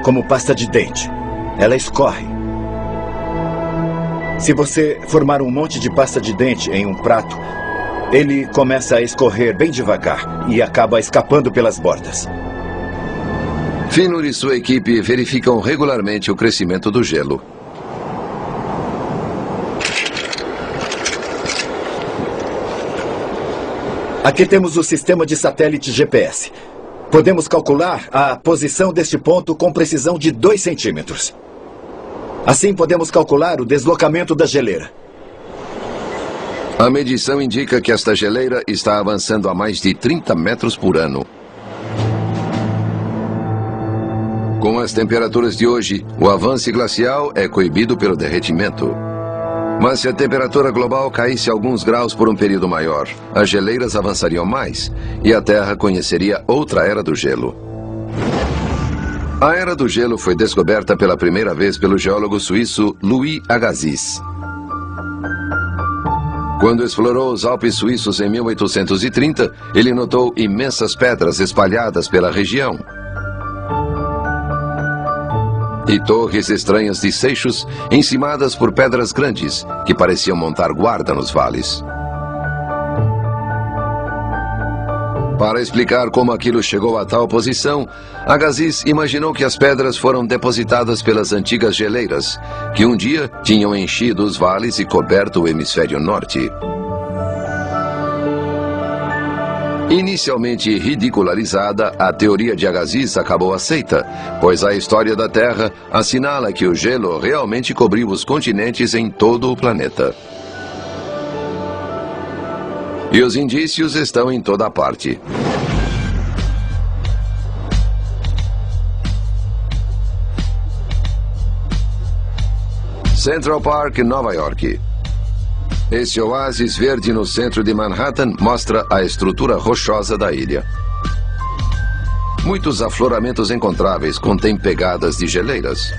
como pasta de dente. Ela escorre. Se você formar um monte de pasta de dente em um prato, ele começa a escorrer bem devagar e acaba escapando pelas bordas. Finur e sua equipe verificam regularmente o crescimento do gelo. Aqui temos o sistema de satélite GPS. Podemos calcular a posição deste ponto com precisão de 2 centímetros. Assim, podemos calcular o deslocamento da geleira. A medição indica que esta geleira está avançando a mais de 30 metros por ano. Com as temperaturas de hoje, o avanço glacial é coibido pelo derretimento. Mas se a temperatura global caísse alguns graus por um período maior, as geleiras avançariam mais e a Terra conheceria outra era do gelo. A era do gelo foi descoberta pela primeira vez pelo geólogo suíço Louis Agassiz. Quando explorou os Alpes suíços em 1830, ele notou imensas pedras espalhadas pela região e torres estranhas de seixos encimadas por pedras grandes que pareciam montar guarda nos vales. Para explicar como aquilo chegou a tal posição, Agassiz imaginou que as pedras foram depositadas pelas antigas geleiras, que um dia tinham enchido os vales e coberto o hemisfério norte. Inicialmente ridicularizada, a teoria de Agassiz acabou aceita, pois a história da Terra assinala que o gelo realmente cobriu os continentes em todo o planeta. E os indícios estão em toda parte. Central Park, Nova York. Esse oásis verde no centro de Manhattan mostra a estrutura rochosa da ilha. Muitos afloramentos encontráveis contêm pegadas de geleiras.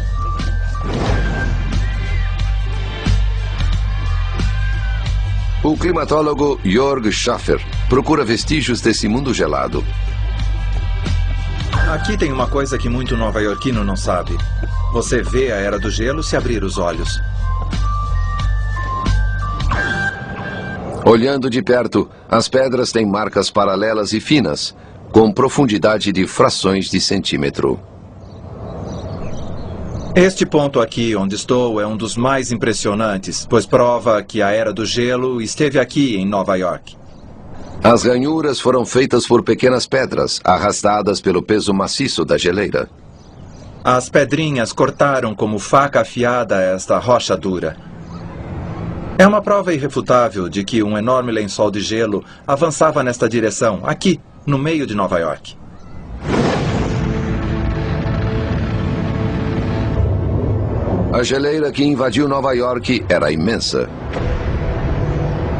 O climatólogo Jörg Schaffer procura vestígios desse mundo gelado. Aqui tem uma coisa que muito nova-iorquino não sabe. Você vê a Era do Gelo se abrir os olhos. Olhando de perto, as pedras têm marcas paralelas e finas, com profundidade de frações de centímetro. Este ponto aqui onde estou é um dos mais impressionantes, pois prova que a Era do Gelo esteve aqui em Nova York. As ranhuras foram feitas por pequenas pedras, arrastadas pelo peso maciço da geleira. As pedrinhas cortaram como faca afiada esta rocha dura. É uma prova irrefutável de que um enorme lençol de gelo avançava nesta direção, aqui, no meio de Nova York. A geleira que invadiu Nova York era imensa.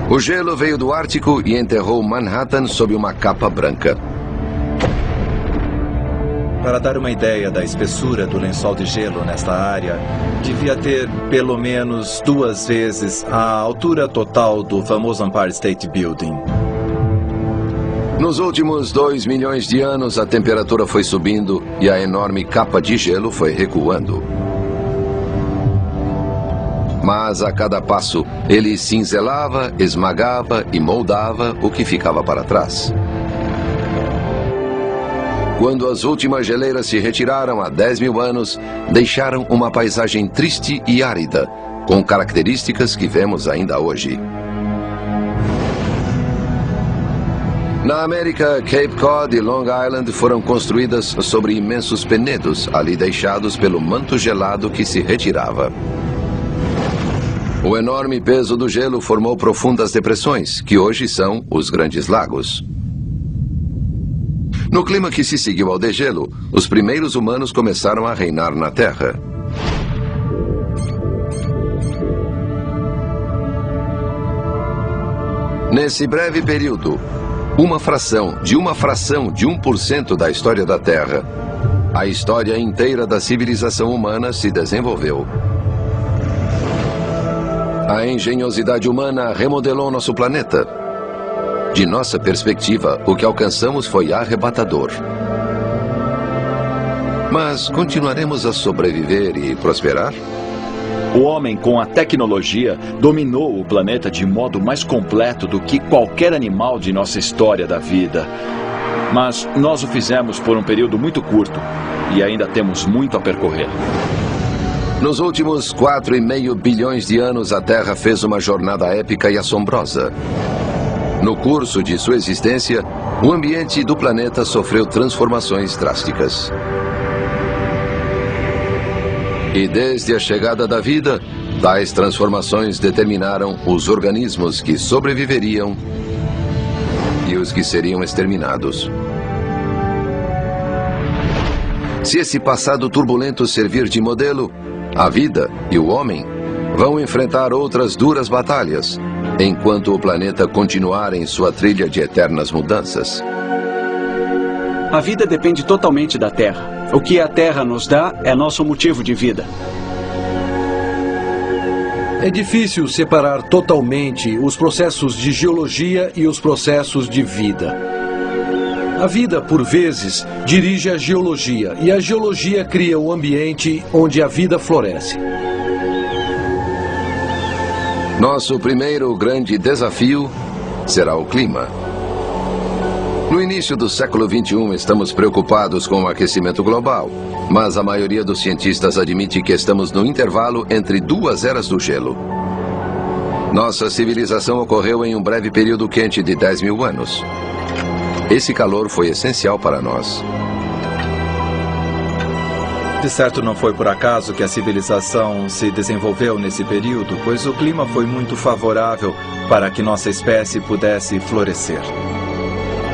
O gelo veio do Ártico e enterrou Manhattan sob uma capa branca. Para dar uma ideia da espessura do lençol de gelo nesta área, devia ter pelo menos 2 vezes a altura total do famoso Empire State Building. Nos últimos 2 milhões de anos, a temperatura foi subindo e a enorme capa de gelo foi recuando. Mas a cada passo, ele cinzelava, esmagava e moldava o que ficava para trás. Quando as últimas geleiras se retiraram há 10 mil anos, deixaram uma paisagem triste e árida, com características que vemos ainda hoje. Na América, Cape Cod e Long Island foram construídas sobre imensos penedos, ali deixados pelo manto gelado que se retirava. O enorme peso do gelo formou profundas depressões, que hoje são os Grandes Lagos. No clima que se seguiu ao degelo, os primeiros humanos começaram a reinar na Terra. Nesse breve período, uma fração de 1% da história da Terra, a história inteira da civilização humana se desenvolveu. A engenhosidade humana remodelou nosso planeta. De nossa perspectiva, o que alcançamos foi arrebatador. Mas continuaremos a sobreviver e prosperar? O homem, com a tecnologia, dominou o planeta de modo mais completo do que qualquer animal de nossa história da vida. Mas nós o fizemos por um período muito curto e ainda temos muito a percorrer. Nos últimos 4,5 bilhões de anos, a Terra fez uma jornada épica e assombrosa. No curso de sua existência, o ambiente do planeta sofreu transformações drásticas. E desde a chegada da vida, tais transformações determinaram os organismos que sobreviveriam e os que seriam exterminados. Se esse passado turbulento servir de modelo, a vida e o homem vão enfrentar outras duras batalhas, enquanto o planeta continuar em sua trilha de eternas mudanças. A vida depende totalmente da Terra. O que a Terra nos dá é nosso motivo de vida. É difícil separar totalmente os processos de geologia e os processos de vida. A vida, por vezes, dirige a geologia, e a geologia cria o ambiente onde a vida floresce. Nosso primeiro grande desafio será o clima. No início do século XXI, estamos preocupados com o aquecimento global, mas a maioria dos cientistas admite que estamos no intervalo entre duas eras do gelo. Nossa civilização ocorreu em um breve período quente de 10 mil anos. Esse calor foi essencial para nós. De certo, não foi por acaso que a civilização se desenvolveu nesse período, pois o clima foi muito favorável para que nossa espécie pudesse florescer.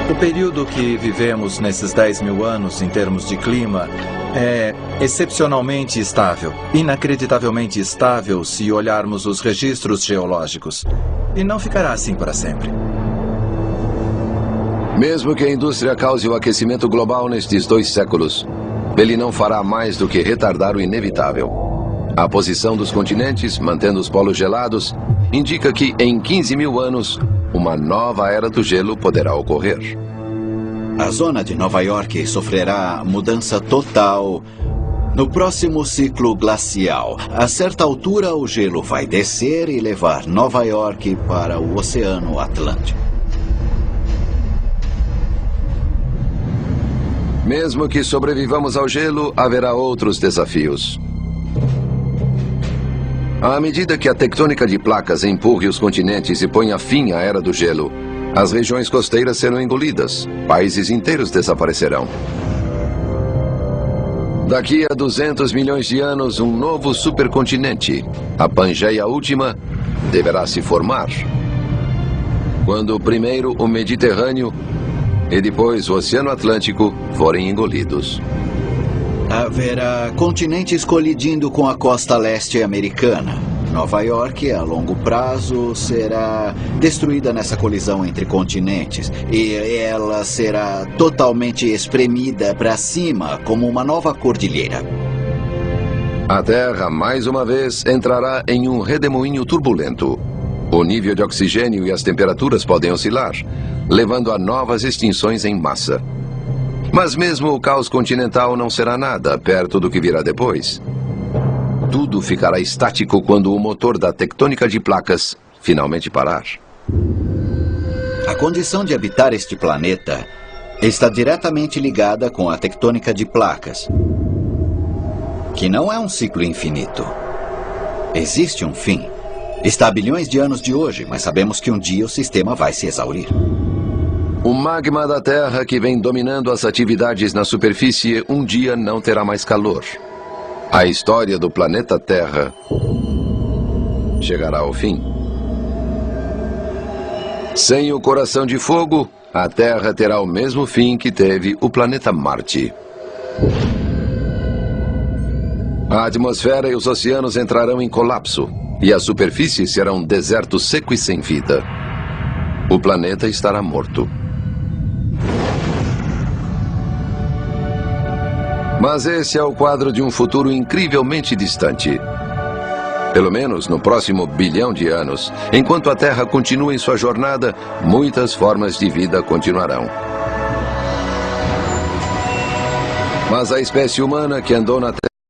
O período que vivemos nesses 10 mil anos, em termos de clima, é excepcionalmente estável, inacreditavelmente estável se olharmos os registros geológicos. E não ficará assim para sempre. Mesmo que a indústria cause o aquecimento global nestes 2 séculos, ele não fará mais do que retardar o inevitável. A posição dos continentes, mantendo os polos gelados, indica que em 15 mil anos, uma nova era do gelo poderá ocorrer. A zona de Nova York sofrerá mudança total no próximo ciclo glacial. A certa altura, o gelo vai descer e levar Nova York para o Oceano Atlântico. Mesmo que sobrevivamos ao gelo, haverá outros desafios. À medida que a tectônica de placas empurre os continentes e ponha fim à era do gelo, as regiões costeiras serão engolidas, países inteiros desaparecerão. Daqui a 200 milhões de anos, um novo supercontinente, a Pangeia Última, deverá se formar. Quando primeiro o Mediterrâneo e depois o Oceano Atlântico forem engolidos. Haverá continentes colidindo com a costa leste americana. Nova York, a longo prazo, será destruída nessa colisão entre continentes. E ela será totalmente espremida para cima, como uma nova cordilheira. A Terra, mais uma vez, entrará em um redemoinho turbulento. O nível de oxigênio e as temperaturas podem oscilar, levando a novas extinções em massa. Mas mesmo o caos continental não será nada perto do que virá depois. Tudo ficará estático quando o motor da tectônica de placas finalmente parar. A condição de habitar este planeta está diretamente ligada com a tectônica de placas, que não é um ciclo infinito. Existe um fim. Está a bilhões de anos de hoje, mas sabemos que um dia o sistema vai se exaurir. O magma da Terra que vem dominando as atividades na superfície um dia não terá mais calor. A história do planeta Terra chegará ao fim. Sem o coração de fogo, a Terra terá o mesmo fim que teve o planeta Marte. A atmosfera e os oceanos entrarão em colapso, e a superfície será um deserto seco e sem vida. O planeta estará morto. Mas esse é o quadro de um futuro incrivelmente distante. Pelo menos no próximo bilhão de anos, enquanto a Terra continua em sua jornada, muitas formas de vida continuarão. Mas a espécie humana que andou na Terra